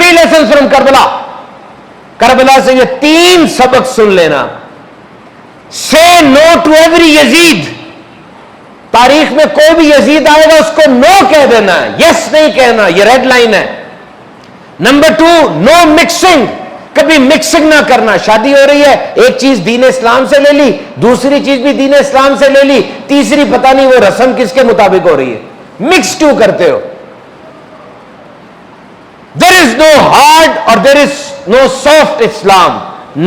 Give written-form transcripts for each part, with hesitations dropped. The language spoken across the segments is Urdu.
3 lessons from کربلا. کربلا سے یہ 3 سبق سن لینا. Say no to every یزید. تاریخ میں کوئی بھی یزید آئے گا اس کو نو کہہ دینا ہے, یس نہیں کہنا, یہ ریڈ لائن ہے. نمبر 2, نو مکسنگ. کبھی مکسنگ نہ کرنا. شادی ہو رہی ہے, ایک چیز دین اسلام سے لے لی, دوسری چیز بھی دین اسلام سے لے لی, تیسری پتہ نہیں وہ رسم کس کے مطابق ہو رہی ہے. مکس کیوں کرتے ہو؟ There is no hard or there is no soft Islam.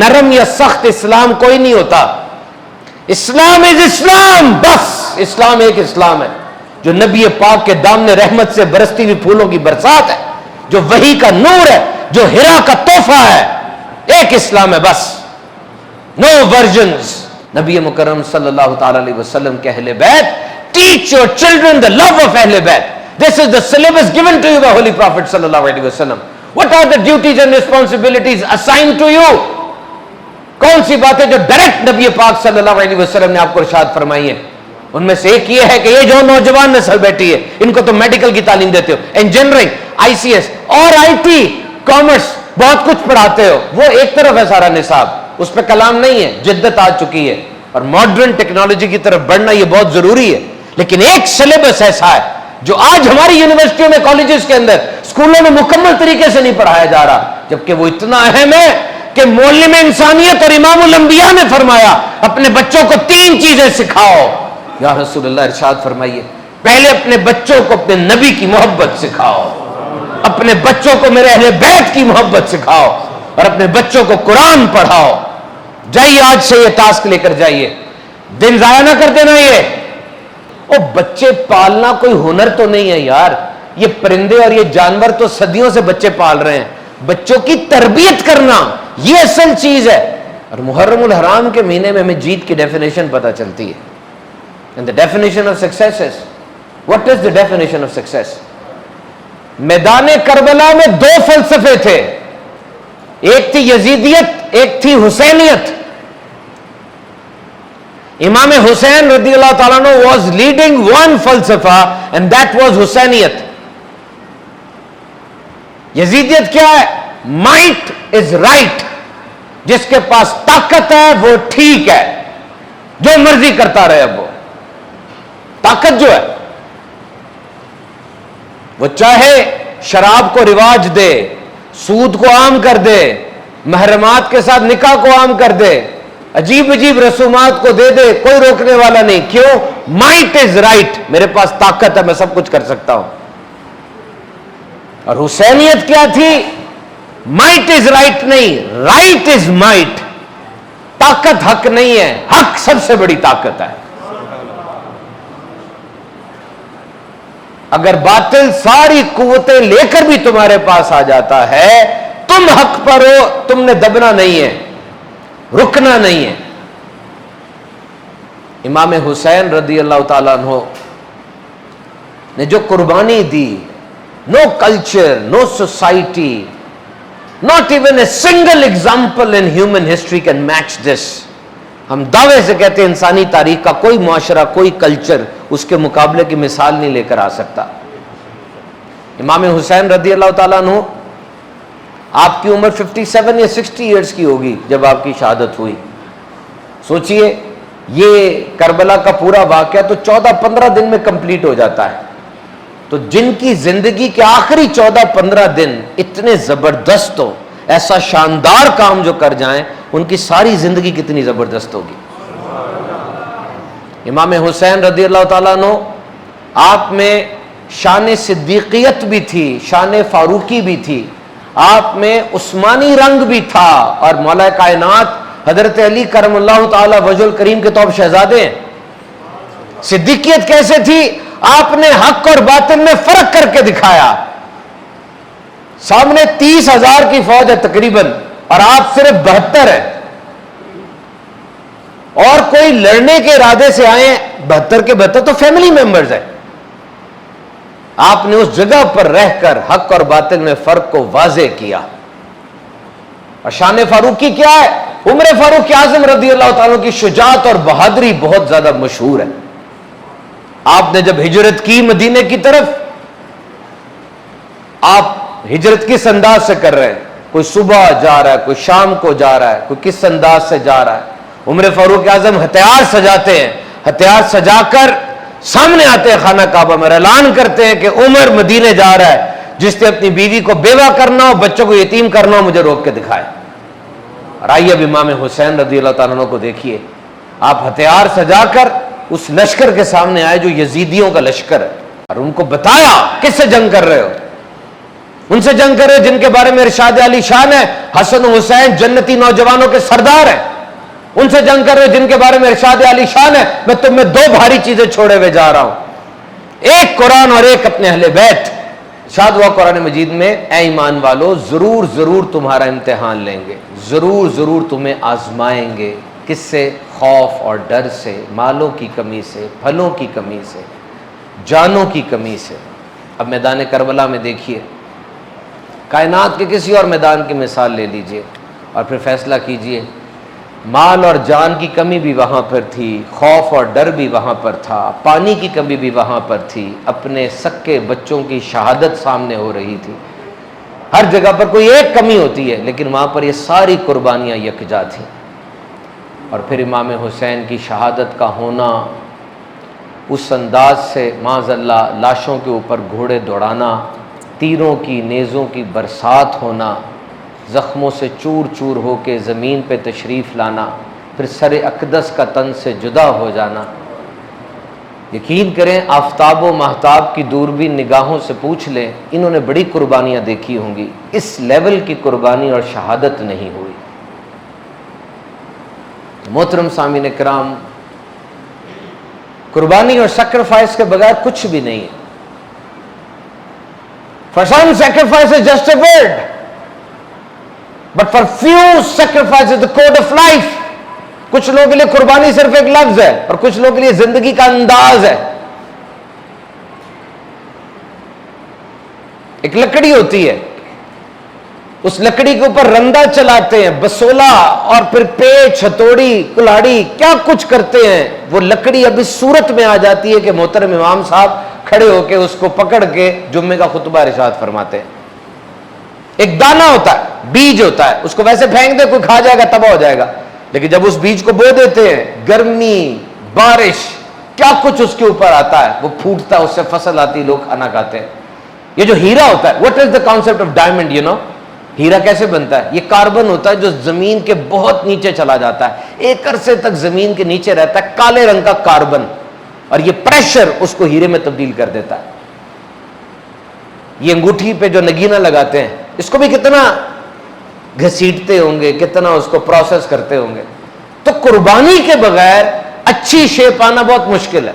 نرم یا سخت اسلام کوئی نہیں ہوتا. اسلام از اسلام, بس اسلام ایک اسلام ہے جو نبی پاک کے دامن رحمت سے برستی ہوئی پھولوں کی برسات ہے, جو وحی کا نور ہے, جو ہرا کا تحفہ ہے. ایک اسلام ہے بس, نو ورژنز. نبی مکرم صلی اللہ تعالی علیہ وسلم کے اہل بیت, teach your children the love of اہل بیت. This is the syllabus given to you by Holy Prophet sallallahu alaihi wasallam. What are the duties and responsibilities assigned to you? کون سی باتیں جو ڈائریکٹ نبی پاک صلی اللہ علیہ وسلم نے آپ کو ارشاد فرمائی ہیں؟ ان میں سے ایک یہ ہے کہ یہ جو نوجوان نسل بیٹھی ہے ان کو تو میڈیکل کی تعلیم دیتے ہو, انجینئرنگ, آئی سی ایس اور آئی ٹی, کامرس, بہت کچھ پڑھاتے ہو. وہ ایک طرف ہے سارا نصاب, اس پہ کلام نہیں ہے, جدت آ چکی ہے اور ماڈرن ٹیکنالوجی کی طرف بڑھنا یہ بہت ضروری ہے. لیکن ایک سلیبس ایسا ہے جو آج ہماری یونیورسٹیوں میں, کالجز کے اندر, اسکولوں میں مکمل طریقے سے نہیں پڑھایا جا رہا, جبکہ وہ اتنا اہم ہے کہ معلم انسانیت اور امام الانبیاء نے فرمایا اپنے بچوں کو 3 چیزیں سکھاؤ. یا رسول اللہ ارشاد فرمائیے, پہلے اپنے بچوں کو اپنے نبی کی محبت سکھاؤ, اپنے بچوں کو میرے اہل بیت کی محبت سکھاؤ, اور اپنے بچوں کو قرآن پڑھاؤ. جائیے آج سے یہ ٹاسک لے کر جائیے, دن ضائع نہ کر دینا. یہ بچے پالنا کوئی ہنر تو نہیں ہے یار, یہ پرندے اور یہ جانور تو صدیوں سے بچے پال رہے ہیں. بچوں کی تربیت کرنا یہ اصل چیز ہے. اور محرم الحرام کے مہینے میں ہمیں جیت کی ڈیفینیشن پتہ چلتی ہے. And the definition of success is, what is the definition of success? میدان کربلا میں 2 فلسفے تھے, ایک تھی یزیدیت, ایک تھی حسینیت. امام حسین رضی اللہ تعالیٰ عنہ was leading one falsafa and that was حسینیت. یزیدیت کیا ہے؟ might is right. جس کے پاس طاقت ہے وہ ٹھیک ہے, جو مرضی کرتا رہے. اب وہ طاقت جو ہے وہ چاہے شراب کو رواج دے, سود کو عام کر دے, محرمات کے ساتھ نکاح کو عام کر دے, عجیب عجیب رسومات کو دے دے, کوئی روکنے والا نہیں. کیوں؟ مائٹ از رائٹ, میرے پاس طاقت ہے, میں سب کچھ کر سکتا ہوں. اور حسینیت کیا تھی؟ مائٹ از رائٹ نہیں, رائٹ از مائٹ. طاقت حق نہیں ہے, حق سب سے بڑی طاقت ہے. اگر باطل ساری قوتیں لے کر بھی تمہارے پاس آ جاتا ہے, تم حق پر ہو, تم نے دبنا نہیں ہے, رکنا نہیں ہے. امام حسین رضی اللہ تعالیٰ عنہ نے جو قربانی دی, no culture, no society, not even a single example in human history can match this. ہم دعوے سے کہتے ہیں انسانی تاریخ کا کوئی معاشرہ, کوئی کلچر اس کے مقابلے کی مثال نہیں لے کر آ سکتا. امام حسین رضی اللہ تعالیٰ عنہ, آپ کی عمر 57 یا 60 ایئرز کی ہوگی جب آپ کی شہادت ہوئی. سوچئے یہ کربلا کا پورا واقعہ تو 14-15 دن میں کمپلیٹ ہو جاتا ہے. تو جن کی زندگی کے آخری 14-15 دن اتنے زبردست ہو, ایسا شاندار کام جو کر جائیں, ان کی ساری زندگی کتنی زبردست ہوگی. امام حسین رضی اللہ تعالیٰ عنہ, آپ میں شان صدیقیت بھی تھی, شان فاروقی بھی تھی, آپ میں عثمانی رنگ بھی تھا, اور مولا کائنات حضرت علی کرم اللہ تعالی وجہ الکریم کے تو آپ شہزادے ہیں. صدیقیت کیسے تھی؟ آپ نے حق اور باطل میں فرق کر کے دکھایا. سامنے 30,000 کی فوج ہے تقریباً, اور آپ صرف 72 ہیں, اور کوئی لڑنے کے ارادے سے آئے 72 کے 72 تو فیملی ممبرز ہیں. آپ نے اس جگہ پر رہ کر حق اور باطل میں فرق کو واضح کیا. اور شان فاروقی کیا ہے؟ عمر فاروق اعظم رضی اللہ تعالیٰ کی شجاعت اور بہادری بہت زیادہ مشہور ہے. آپ نے جب ہجرت کی مدینے کی طرف, آپ ہجرت کس انداز سے کر رہے ہیں؟ کوئی صبح جا رہا ہے، کوئی شام کو جا رہا ہے، کوئی کس انداز سے جا رہا ہے۔ عمر فاروق اعظم ہتھیار سجاتے ہیں، ہتھیار سجا کر سامنے آتے ہیں خانہ کعبہ میں، اعلان کرتے ہیں کہ عمر مدینے جا رہا ہے، جس نے اپنی بیوی کو بیوہ کرنا ہو، بچوں کو یتیم کرنا ہو، مجھے روک کے دکھائے۔ اور آئیے اب امام حسین رضی اللہ تعالیٰ عنہ کو دیکھیے، آپ ہتھیار سجا کر اس لشکر کے سامنے آئے جو یزیدیوں کا لشکر ہے، اور ان کو بتایا کس سے جنگ کر رہے ہو؟ ان سے جنگ کر رہے ہو جن کے بارے میں ارشاد علی شان ہے حسن و حسین جنتی نوجوانوں کے سردار ہیں، ان سے جنگ کر رہے ہو جن کے بارے میں ارشاد علی شان ہے میں تم میں دو بھاری چیزیں چھوڑے ہوئے جا رہا ہوں، ایک قرآن اور ایک اپنے اہل بیت۔ ارشاد ہوا قرآن مجید میں، اے ایمان والو ضرور ضرور تمہارا امتحان لیں گے، ضرور ضرور تمہیں آزمائیں گے۔ کس سے؟ خوف اور ڈر سے، مالوں کی کمی سے، پھلوں کی کمی سے، جانوں کی کمی سے۔ اب میدان کربلا میں دیکھیے، کائنات کے کسی اور میدان کی مثال لے لیجئے اور پھر فیصلہ کیجئے، مال اور جان کی کمی بھی وہاں پر تھی، خوف اور ڈر بھی وہاں پر تھا، پانی کی کمی بھی وہاں پر تھی، اپنے سکے بچوں کی شہادت سامنے ہو رہی تھی، ہر جگہ پر کوئی ایک کمی ہوتی ہے، لیکن وہاں پر یہ ساری قربانیاں یکجا تھیں۔ اور پھر امام حسین کی شہادت کا ہونا، اس انداز سے معاذ اللہ لاشوں کے اوپر گھوڑے دوڑانا، تیروں کی نیزوں کی برسات ہونا، زخموں سے چور چور ہو کے زمین پہ تشریف لانا، پھر سر اقدس کا تن سے جدا ہو جانا۔ یقین کریں آفتاب و مہتاب کی دوربین نگاہوں سے پوچھ لیں، انہوں نے بڑی قربانیاں دیکھی ہوں گی، اس لیول کی قربانی اور شہادت نہیں ہوئی۔ محترم سامعین کرام، قربانی اور سیکریفائس کے بغیر کچھ بھی نہیں ہے۔ For some sacrifice is just a word, but for few sacrifice is the code of life. کچھ لوگوں کے لیے قربانی صرف ایک لفظ ہے اور کچھ لوگوں کے لیے زندگی کا انداز ہے۔ ایک لکڑی ہوتی ہے، اس لکڑی کے اوپر رندہ چلاتے ہیں، بسولہ اور پھر پیچ، ہتھوڑی، کلاڑی، کیا کچھ کرتے ہیں، وہ لکڑی اب اس صورت میں آ جاتی ہے کہ محترم امام صاحب کھڑے ہو کے اس کو پکڑ کے جمعے کا خطبہ ارشاد فرماتے ہیں۔ ایک دانہ ہوتا ہے، بیج ہوتا ہے، اس کو ویسے پھینک دے کوئی کھا جائے گا، تباہ ہو جائے گا، لیکن جب اس بیج کو بو دیتے ہیں، گرمی، بارش، کیا کچھ اس کے اوپر آتا ہے، وہ پھوٹتا ہے، اس سے فصل آتی ہے، لوگ کھانا کھاتے ہیں۔ یہ جو ہیرا ہوتا ہے، what is the concept of diamond, you know؟ ہیرا کیسے بنتا ہے؟ یہ کاربن ہوتا ہے جو زمین کے بہت نیچے چلا جاتا ہے، ایک عرصے تک زمین کے نیچے رہتا ہے، کالے رنگ کا کاربن، اور یہ پریشر اس کو ہیرے میں تبدیل کر دیتا ہے۔ یہ انگوٹھی پہ جو نگینہ لگاتے ہیں، اس کو بھی کتنا گھسیٹتے ہوں گے، کتنا اس کو پروسیس کرتے ہوں گے۔ تو قربانی کے بغیر اچھی شیپ آنا بہت مشکل ہے،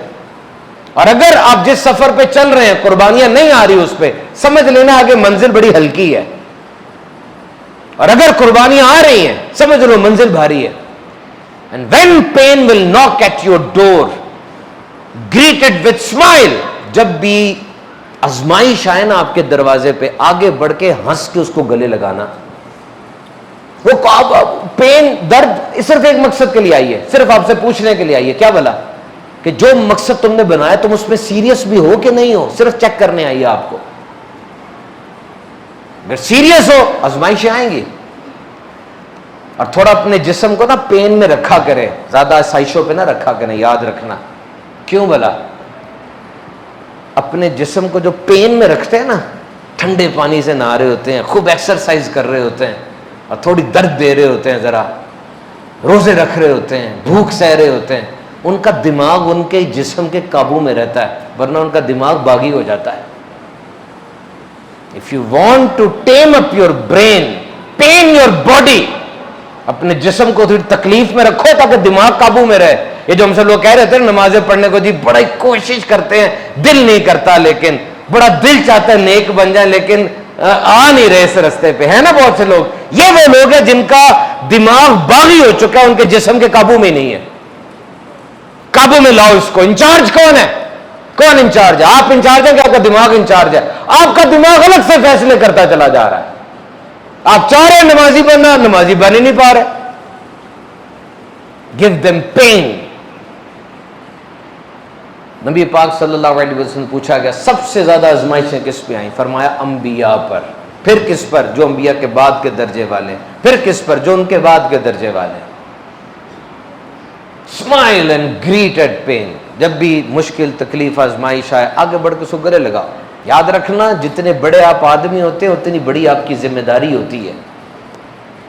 اور اگر آپ جس سفر پہ چل رہے ہیں قربانیاں نہیں آ رہی اس پہ، سمجھ لینا آگے منزل بڑی ہلکی ہے، اور اگر قربانیاں آ رہی ہیں سمجھ لو منزل بھاری ہے۔ And when pain will knock at your door, greet it with smile. جب بھی آزمائش آئے نا آپ کے دروازے پہ، آگے بڑھ کے ہنس کے اس کو گلے لگانا۔ وہ پین، درد صرف ایک مقصد کے لیے آئی ہے، صرف آپ سے پوچھنے کے لیے آئی ہے، کیا بلا کہ جو مقصد تم نے بنایا تم اس میں سیریس بھی ہو کہ نہیں ہو، صرف چیک کرنے آئی ہے آپ کو۔ اگر سیریس ہو آزمائشیں آئیں گی، اور تھوڑا اپنے جسم کو نا پین میں رکھا کرے، زیادہ آسائشوں پہ نہ رکھا کرے، یاد رکھنا۔ کیوں بلا؟ اپنے جسم کو جو پین میں رکھتے ہیں نا، ٹھنڈے پانی سے نہا رہے ہوتے ہیں، خوب ایکسرسائز کر رہے ہوتے ہیں، اور تھوڑی درد دے رہے ہوتے ہیں، ذرا روزے رکھ رہے ہوتے ہیں، بھوک سہ رہے ہوتے ہیں، ان کا دماغ ان کے جسم کے قابو میں رہتا ہے، ورنہ ان کا دماغ باغی ہو جاتا ہے۔ If you want to tame up your brain, pain your body, اپنے جسم کو تھوڑی تکلیف میں رکھو تاکہ دماغ قابو میں رہے۔ یہ جو ہم سے لوگ کہہ رہے تھے نمازیں پڑھنے کو، جی بڑی کوشش کرتے ہیں، دل نہیں کرتا، لیکن بڑا دل چاہتا ہے نیک بن جائیں، لیکن آ نہیں رہے اس رستے پہ، ہے نا بہت سے لوگ۔ یہ وہ لوگ ہیں جن کا دماغ باغی ہو چکا ہے، ان کے جسم کے قابو میں نہیں ہے۔ قابو میں لاؤ اس کو۔ انچارج کون ہے؟ کون انچارج ہے؟ آپ انچارج ہیں کہ آپ کا دماغ انچارج ہے؟ آپ کا دماغ الگ سے فیصلے کرتا چلا جا رہا ہے۔ آپ چاہ رہے ہیں نمازی بننا، نمازی بن ہی نہیں پا رہے۔ Give them pain۔ نبی پاک صلی اللہ علیہ وسلم پوچھا گیا سب سے زیادہ آزمائشیں کس پہ آئیں؟ فرمایا انبیاء پر۔ پھر کس پر؟ جو انبیاء کے بعد کے درجے والے ہیں، پھر کس پر؟ جو ان کے بعد کے درجے والے ہیں۔ Smile and great at pain, جب بھی مشکل تکلیف آزمائش آئے آگے بڑھ کے گلے لگاؤ۔ یاد رکھنا جتنے بڑے آپ آدمی ہوتے ہیں اتنی بڑی آپ کی ذمہ داری ہوتی ہے۔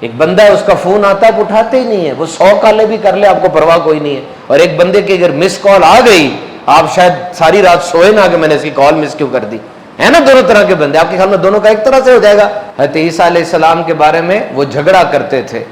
ایک بندہ ہے، اس کا فون آتا ہے، آپ اٹھاتے ہی نہیں ہے، وہ 100 کالیں بھی کر لے آپ کو پرواہ کوئی نہیں ہے، اور ایک بندے کی اگر مس کال آ گئی آپ شاید ساری رات سوئے نہ کہ میں نے اس کی کال مس کیوں کر دی، ہے نا؟ دونوں طرح کے بندے، آپ کے خیال میں دونوں کا ایک طرح سے ہو جائے گا؟ حضرت عیسیٰ علیہ السلام کے بارے میں وہ جھگڑا کرتے تھے،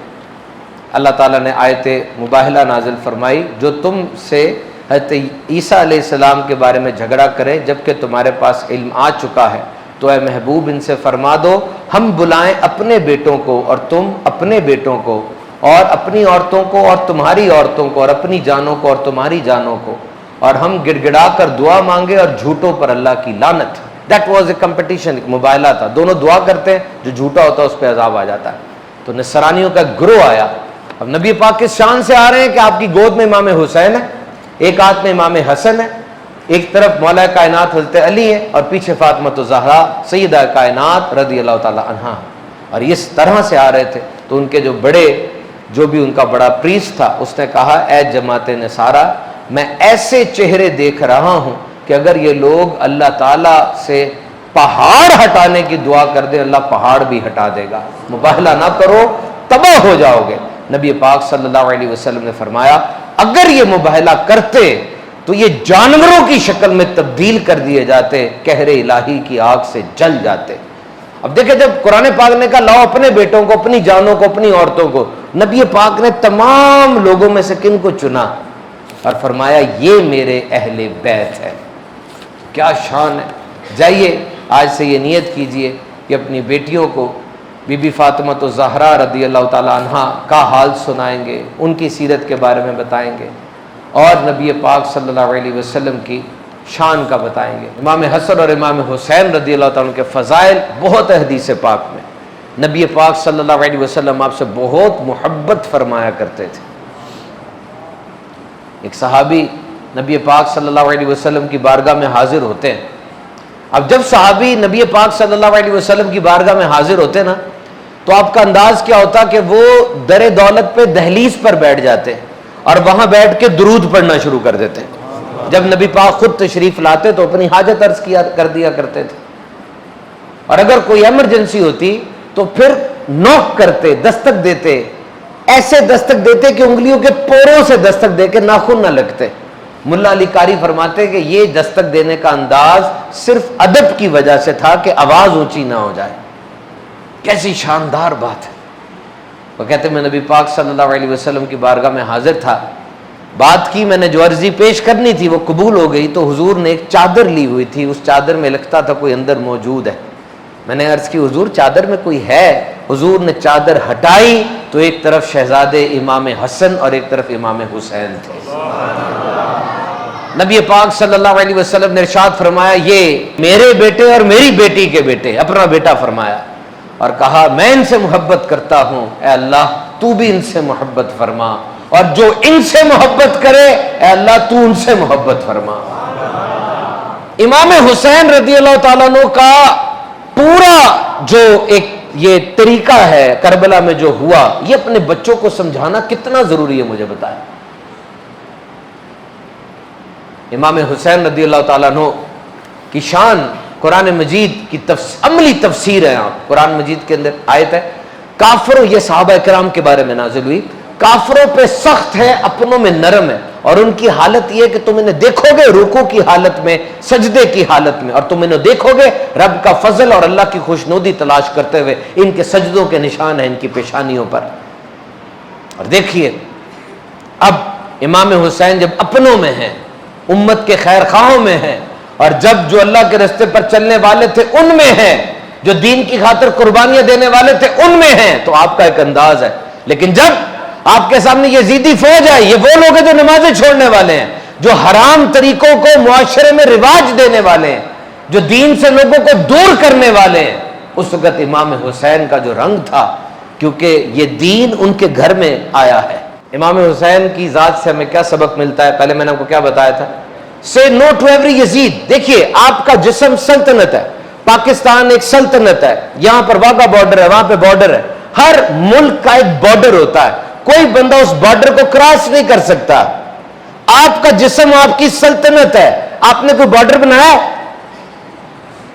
اللہ تعالیٰ نے آیت مباہلہ نازل فرمائی جو تم سے حضرت عیسیٰ علیہ السلام کے بارے میں جھگڑا کریں جبکہ تمہارے پاس علم آ چکا ہے، تو اے محبوب ان سے فرما دو ہم بلائیں اپنے بیٹوں کو اور تم اپنے بیٹوں کو، اور اپنی عورتوں کو اور تمہاری عورتوں کو، اور اپنی جانوں کو اور تمہاری جانوں کو، اور ہم گڑ گڑا کر دعا مانگے اور جھوٹوں پر اللہ کی لعنت۔ دیٹ واز اے کمپٹیشن، ایک مباہلہ تھا، دونوں دعا کرتے ہیں، جو جھوٹا ہوتا ہے اس پہ عذاب آ جاتا ہے۔ تو نصرانیوں کا گروہ آیا، اب نبی پاک کس شان سے آ رہے ہیں کہ آپ کی گود میں امام حسین ہے، ایک ہاتھ میں امام حسن ہے، ایک طرف مولا کائنات حضرت علی ہے اور پیچھے فاطمہ الزہرا سیدہ کائنات رضی اللہ تعالی عنہا، اور اس طرح سے آ رہے تھے۔ تو ان کے جو بڑے، جو بھی ان کا بڑا پریسٹ تھا، اس نے کہا اے جماعت نصارہ، میں ایسے چہرے دیکھ رہا ہوں کہ اگر یہ لوگ اللہ تعالیٰ سے پہاڑ ہٹانے کی دعا کر دیں اللہ پہاڑ بھی ہٹا دے گا، مباہلہ نہ کرو تباہ ہو جاؤ گے۔ نبی پاک صلی اللہ علیہ وسلم نے فرمایا اگر یہ مباہلہ کرتے تو یہ جانوروں کی شکل میں تبدیل کر دیے جاتے، قہر الہی کی آگ سے جل جاتے۔ اب دیکھیں جب قرآن پاک نے کہا لاؤ اپنے بیٹوں کو، اپنی جانوں کو، اپنی عورتوں کو، نبی پاک نے تمام لوگوں میں سے کن کو چنا اور فرمایا یہ میرے اہل بیت ہے۔ کیا شان ہے! جائیے آج سے یہ نیت کیجئے کہ اپنی بیٹیوں کو بی بی فاطمہ الزہرا رضی اللہ تعالی عنہا کا حال سنائیں گے، ان کی سیرت کے بارے میں بتائیں گے، اور نبی پاک صلی اللہ علیہ وسلم کی شان کا بتائیں گے۔ امام حسن اور امام حسین رضی اللہ تعالیٰ عنہ کے فضائل بہت ہے حدیث پاک میں۔ نبی پاک صلی اللہ علیہ وسلم آپ سے بہت محبت فرمایا کرتے تھے۔ ایک صحابی نبی پاک صلی اللہ علیہ وسلم کی بارگاہ میں حاضر ہوتے ہیں۔ اب جب صحابی نبی پاک صلی اللہ علیہ وسلم کی بارگاہ میں حاضر ہوتے نا تو آپ کا انداز کیا ہوتا کہ وہ در دولت پہ دہلیز پر بیٹھ جاتے اور وہاں بیٹھ کے درود پڑھنا شروع کر دیتے۔ جب نبی پاک خود تشریف لاتے تو اپنی حاجت عرض کر دیا کرتے تھے، اور اگر کوئی ایمرجنسی ہوتی تو پھر نوک کرتے، دستک دیتے، ایسے دستک دیتے کہ انگلیوں کے پوروں سے دستک دے کے ناخن نہ لگتے۔ ملا علی قاری فرماتے کہ یہ دستک دینے کا انداز صرف ادب کی وجہ سے تھا کہ آواز اونچی نہ ہو جائے۔ کیسی شاندار بات ہے! وہ کہتے میں نبی پاک صلی اللہ علیہ وسلم کی بارگاہ میں حاضر تھا، بات کی، میں نے جو عرضی پیش کرنی تھی وہ قبول ہو گئی، تو حضور نے ایک چادر لی ہوئی تھی، اس چادر میں لگتا تھا کوئی اندر موجود ہے۔ میں نے عرض کی حضور چادر میں کوئی ہے؟ حضور نے چادر ہٹائی تو ایک طرف شہزادے امام حسن اور ایک طرف امام حسین تھے۔ نبی پاک صلی اللہ علیہ وسلم نے ارشاد فرمایا یہ میرے بیٹے اور میری بیٹی کے بیٹے، اپنا بیٹا فرمایا، اور کہا میں ان سے محبت کرتا ہوں، اے اللہ تو بھی ان سے محبت فرما، اور جو ان سے محبت کرے اے اللہ تو ان سے محبت فرما۔ امام حسین رضی اللہ تعالیٰ عنہ کا پورا جو ایک یہ طریقہ ہے کربلا میں جو ہوا، یہ اپنے بچوں کو سمجھانا کتنا ضروری ہے مجھے بتائیں۔ امام حسین رضی اللہ تعالیٰ عنہ کی شان قرآن مجید کی عملی تفسیر ہے۔ آپ قرآن مجید کے اندر آیت ہے کافروں، یہ صحابہ کرام کے بارے میں نازل ہوئی، کافروں پہ سخت ہے اپنوں میں نرم ہے، اور ان کی حالت یہ ہے کہ تم انہیں دیکھو گے رکوع کی حالت میں، سجدے کی حالت میں، اور تم انہیں دیکھو گے رب کا فضل اور اللہ کی خوشنودی تلاش کرتے ہوئے، ان کے سجدوں کے نشان ہیں ان کی پیشانیوں پر۔ اور دیکھیے اب امام حسین جب اپنوں میں ہیں، امت کے خیر خواہوں میں ہیں، اور جب جو اللہ کے راستے پر چلنے والے تھے ان میں ہیں، جو دین کی خاطر قربانیاں دینے والے تھے ان میں ہیں، تو آپ کا ایک انداز ہے۔ لیکن جب آپ کے سامنے یزیدی فوج ہے، یہ وہ لوگ ہیں جو نمازیں چھوڑنے والے ہیں، جو حرام طریقوں کو معاشرے میں رواج دینے والے ہیں، جو دین سے لوگوں کو دور کرنے والے ہیں، اس وقت امام حسین کا جو رنگ تھا، کیونکہ یہ دین ان کے گھر میں آیا ہے۔ امام حسین کی ذات سے ہمیں کیا سبق ملتا ہے؟ پہلے میں نے آپ کو کیا بتایا تھا؟ Say no to every یزید۔ دیکھیے آپ کا جسم سلطنت ہے، پاکستان ایک سلطنت ہے, یہاں پر واگا بارڈر ہے, وہاں پہ بارڈر ہے. ہر ملک کا ایک بارڈر ہوتا ہے, کوئی بندہ اس بارڈر کو کراس نہیں کر سکتا. آپ کا جسم آپ کی سلطنت ہے, آپ نے کوئی بارڈر بنایا ہے؟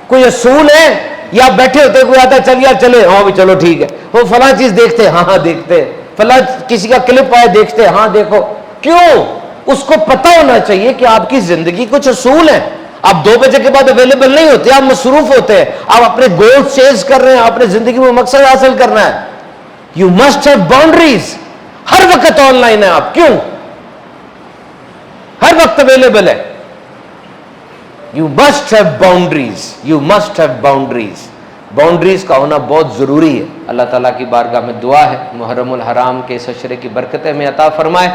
کوئی اصول ہے؟ یا بیٹھے ہوتے کوئی آتا ہے چل یار چلے, ہاں بھی چلو ٹھیک ہے, وہ فلاں چیز دیکھتے, ہاں دیکھتے, فلاں کسی کا کلپ آئے دیکھتے, ہاں دیکھو. کیوں؟ اس کو پتا ہونا چاہیے کہ آپ کی زندگی کچھ اصول ہیں. آپ 2 بجے کے بعد اویلیبل نہیں ہوتے, آپ مصروف ہوتے ہیں, آپ اپنے گول چیز کر رہے ہیں, آپ نے زندگی میں مقصد حاصل کرنا ہے. You must have boundaries. ہر وقت آن لائن ہے آپ, کیوں؟ ہر وقت اویلیبل ہے. You must have boundaries, you must have boundaries. Boundaries کا ہونا بہت ضروری ہے. اللہ تعالیٰ کی بارگاہ میں دعا ہے محرم الحرام کے اس عشرے کی برکتیں ہمیں عطا فرمائے.